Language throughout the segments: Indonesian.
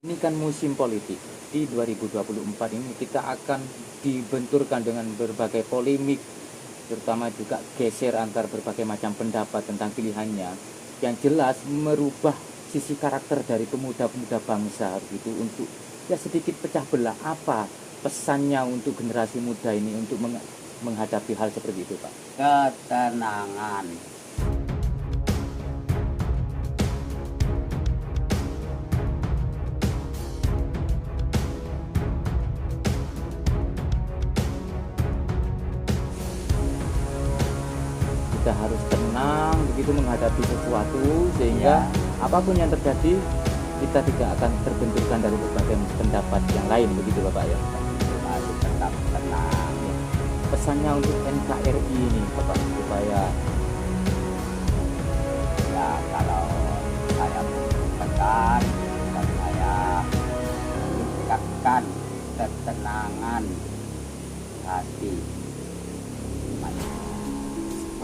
Ini kan musim politik. Di 2024 ini kita akan dibenturkan dengan berbagai polemik, terutama juga geser antar berbagai macam pendapat tentang pilihannya, yang jelas merubah sisi karakter dari pemuda-pemuda bangsa gitu, untuk ya sedikit pecah belah. Apa pesannya untuk generasi muda ini untuk menghadapi hal seperti itu, Pak? Ketenangan. Kita harus tenang begitu menghadapi sesuatu, sehingga apapun yang terjadi kita tidak akan terbenturkan dari berbagai pendapat yang lain, begitu Bapak ya. Harus tetap tenang. Pesannya untuk NKRI ini Bapak, supaya Ya, kalau saya pesan dan saya meningkatkan ketenangan hati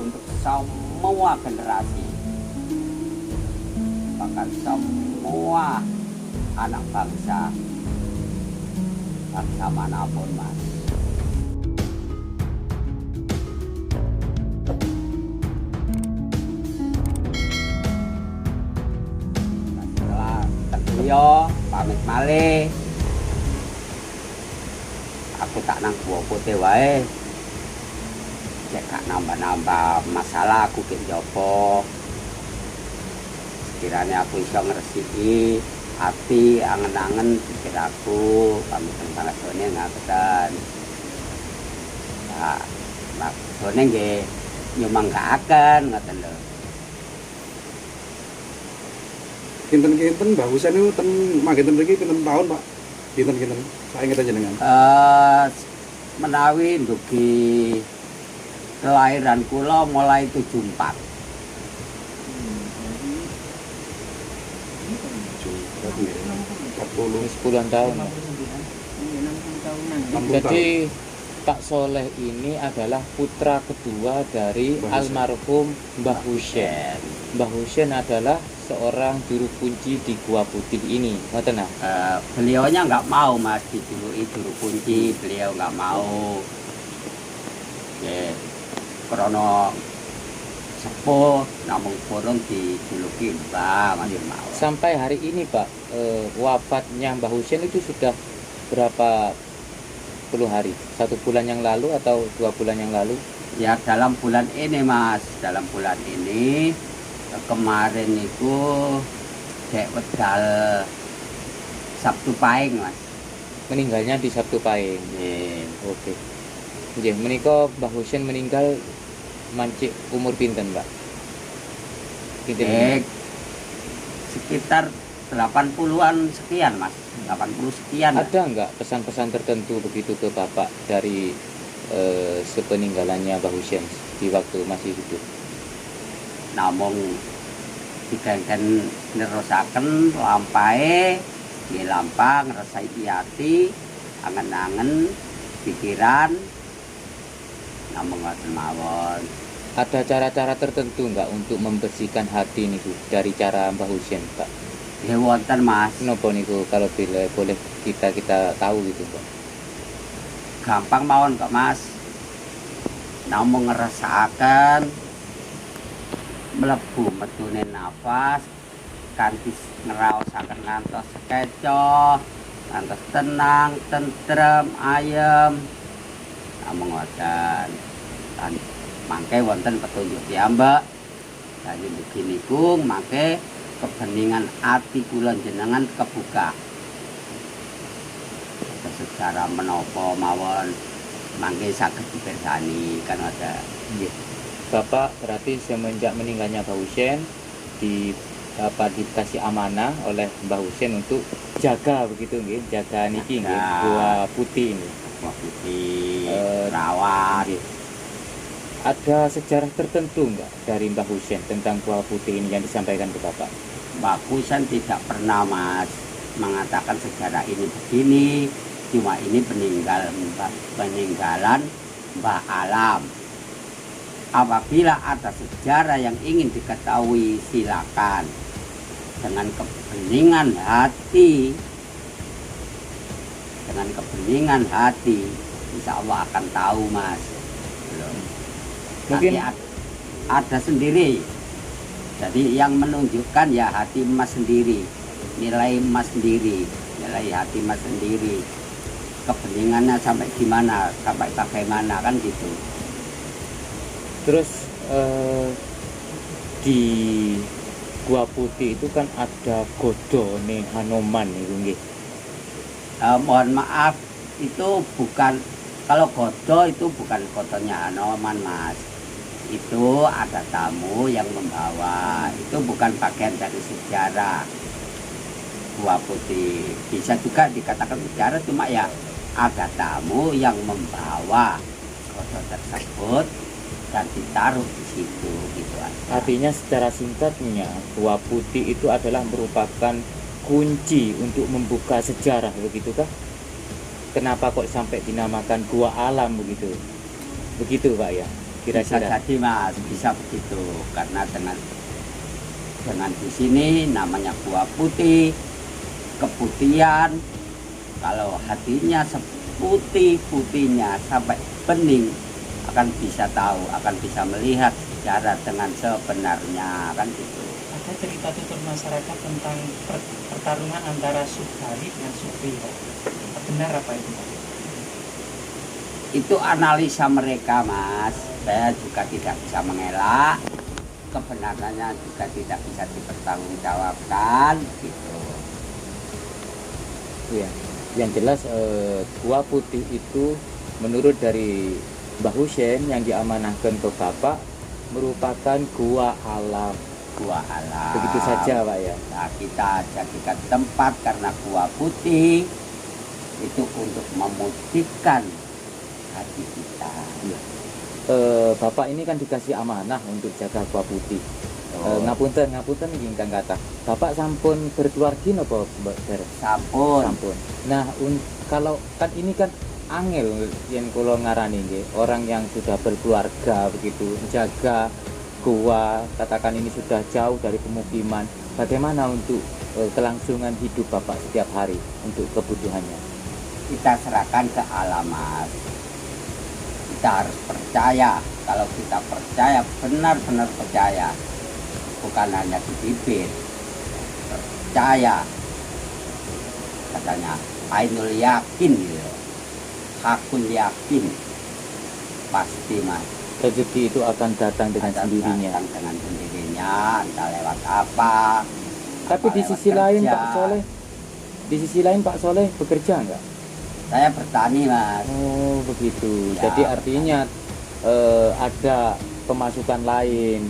untuk semua generasi, bahkan semua anak bangsa manapun, Mas. Nah, setelah beliau pamit malih, aku tak nang Gua Putih wae. Cek gak nambah-nambah masalah aku ke jopo. Sekiranya aku iso ngresiki hati, angen-angen pikir aku pamit tentang sone ngaten. Nah, maksudnya nggih nyumanggaaken ngoten lho. Kinten-kinten Mbah Husen niku ten manggen mriki pinten tahun, Pak? Kinten-kinten. Saya inget jenengan. Menawi ndugi kelahiran kula mulai 74. 10-an tahun. Jadi Pak Soleh ini adalah putra kedua dari almarhum Mbah Husen. Mbah Husen adalah seorang juru kunci di Gua Putih ini, ngoten nah. Beliaunya nggak mau, Mas, dijuluki juru kunci. Beliau nggak mau. Krono sepuh namun burung dijuluki Mbah, masih mau. Sampai hari ini Pak, wafatnya Mbah Husen itu sudah berapa puluh hari? 1 bulan yang lalu atau 2 bulan yang lalu? Ya, dalam bulan ini, Mas. Dalam bulan ini. Kemarin itu dek wedal Sabtu Pahing, Mas. Meninggalnya di Sabtu Pahing. Oke. Nggih, menika Mbah Husen meninggal mancik umur pinten, Pak? Pinten? Sekitar 80-an sekian, Mas. 80 sekian. Ada enggak pesan-pesan tertentu begitu ke Bapak dari sepeninggalannya Mbah Husen di waktu masih hidup? Namung dikengken nerusaken lampahe, nggih lampah ngresaki ati, angen-angen pikiran, namung ngoten mawon. Ada cara-cara tertentu enggak untuk membersihkan hati niku dari cara Mbah Husen, Pak? Ya wonten, Mas. Napa niku kalau boleh kita tahu gitu, Pak? Gampang mawon kok, Mas. Namung ngresakaken mlebu metune nafas kanthi ngraosaken ngantos kecoh, ngantos tenang, tentrem, ayem. Namung ngoten. Lan mangke wonten petunjuk piyambak. Dadi begini niku mangke kebeningan ati kula jenengan kebuka. Secara menapa mawon mangke saged dipirsani kan ada. Nggih. Bapak berarti semenjak meninggalnya Mbah Husen dikasih amanah oleh Mbah Husen untuk jaga begitu nggih, jaga niki nggih, Gua Putih ini. Gua Putih, rawat. Ada sejarah tertentu enggak dari Mbah Husen tentang Gua Putih ini yang disampaikan ke Bapak? Mbah Husen tidak pernah, Mas, mengatakan sejarah ini begini, cuma ini peninggalan Mbah Alam. Apabila ada sejarah yang ingin diketahui, silakan. Dengan kebeningan hati kebeningan hati, insya Allah akan tahu mas. Mungkin Nanti ada sendiri. Jadi yang menunjukkan ya hati mas sendiri, nilai mas sendiri, nilai hati mas sendiri. Kebeningannya sampai gimana, sampai bagaimana kan gitu. terus di Gua Putih itu kan ada godone Hanoman itu nggih. Mohon maaf, itu bukan, kalau godo itu bukan godonya Hanoman mas. Itu ada tamu yang membawa, itu bukan bagian dari sejarah Gua Putih. Bisa juga dikatakan sejarah, cuma ya ada tamu yang membawa godo tersebut dan ditaruh di situ gitu aja. Artinya secara singkatnya Gua Putih itu adalah merupakan kunci untuk membuka sejarah, begitukah? Kenapa kok sampai dinamakan Gua Alam begitu? Begitu Pak ya? Bisa Kira-kira. jadi mas, bisa begitu, karena dengan di sini namanya Gua Putih, keputihan. Kalau hatinya seputih-putihnya sampai bening, akan bisa tahu, akan bisa melihat sejarah dengan sebenarnya kan gitu. Ada cerita tutur masyarakat tentang pertarungan antara Subari dan Supri, Pak. Benar apa itu, Pak? Itu analisa mereka mas, saya juga tidak bisa mengelak, kebenarannya juga tidak bisa dipertanggungjawabkan gitu. Iya. Yang jelas Gua Putih itu menurut dari Mbah Husein yang diamanahkan ke Bapak merupakan gua alam. Gua alam. Begitu saja Pak ya. Nah, kita jadikan tempat karena Gua Putih itu untuk memutihkan hati kita. Iya. Bapak ini kan dikasih amanah untuk jaga Gua Putih. Ngapunten ingkang kathah. Bapak sampun berkeluarga napa Mbak Ber? Sampun. Sampun. Nah, kalau kan ini kan angel yang kula ngarani nggih, orang yang sudah berkeluarga begitu, jaga gua, katakan ini sudah jauh dari pemukiman. Bagaimana untuk kelangsungan hidup Bapak setiap hari untuk kebutuhannya? Kita serahkan ke alam mas. Kita harus percaya. Kalau kita percaya, benar-benar percaya, bukan hanya di bibir, percaya, katanya ainul yakin gitu. Hakul yakin, pasti mas. Rezeki itu akan datang dengan sendirinya. Datang dengan sendirinya, entah lewat apa. Tapi apa di lewat sisi lain kerja. Pak Soleh, di sisi lain Pak Soleh bekerja enggak? Saya bertani mas. Oh begitu. Ya, Jadi artinya ada pemasukan lain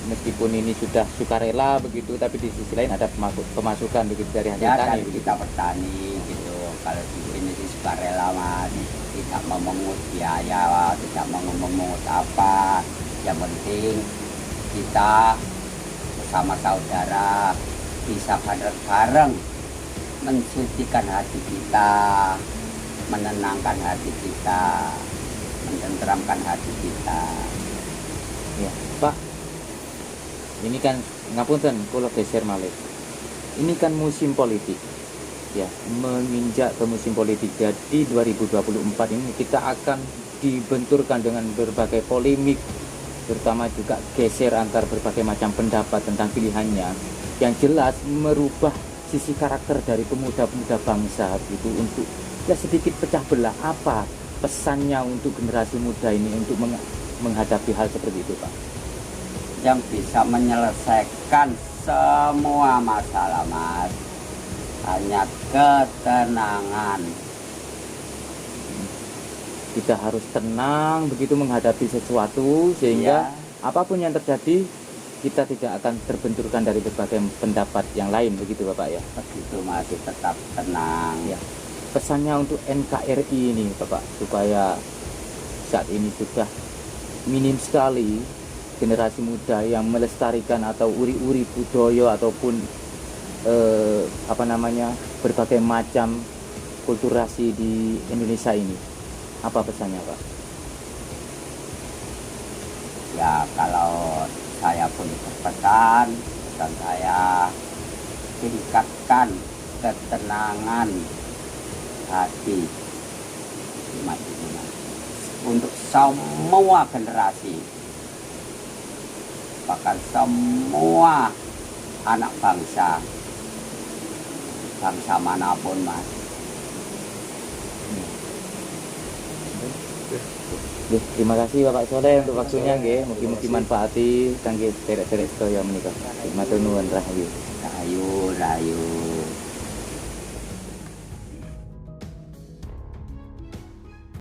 meskipun ini sudah sukarela begitu, tapi di sisi lain ada pemasukan begitu dari hasil Ya tani dari begitu. kita bertani gitu. Kalau di sini sih sukarela mas, tidak memungut biaya, tidak memungut apa. Yang penting kita bersama saudara bisa bareng-bareng mensucikan hati kita, menenangkan hati kita, menenteramkan hati kita. Ya, Pak. Ini kan ngapunten kula geser malih. Ini kan musim politik. Ya, menginjak ke musim politik. Jadi 2024 ini kita akan dibenturkan dengan berbagai polemik, terutama juga geser antar berbagai macam pendapat tentang pilihannya yang jelas merubah sisi karakter dari pemuda-pemuda bangsa itu untuk ya sedikit pecah belah. Apa pesannya untuk generasi muda ini untuk menghadapi hal seperti itu Pak? Yang bisa menyelesaikan semua masalah mas, hanya ketenangan. Kita harus tenang begitu menghadapi sesuatu sehingga apapun yang terjadi kita tidak akan terbenturkan dari berbagai pendapat yang lain begitu Bapak ya. Begitu mas, tetap tenang. Ya. Pesannya untuk NKRI ini Bapak supaya saat ini sudah minim sekali generasi muda yang melestarikan atau uri-uri budaya ataupun berbagai macam kulturasi di Indonesia ini. Apa pesannya Pak? Ya kalau saya pun berpesan, pesan saya tingkatkan ketenangan hati Mas itu, Mas. Untuk semua generasi, bahkan semua anak bangsa manapun, Mas. Nggih, terima kasih Bapak Soleh untuk waktunya nggih. Mugi-mugi manfaati kangge derek-derek sedaya menika. Matur nuwun rahayu. Rahayu, rahayu.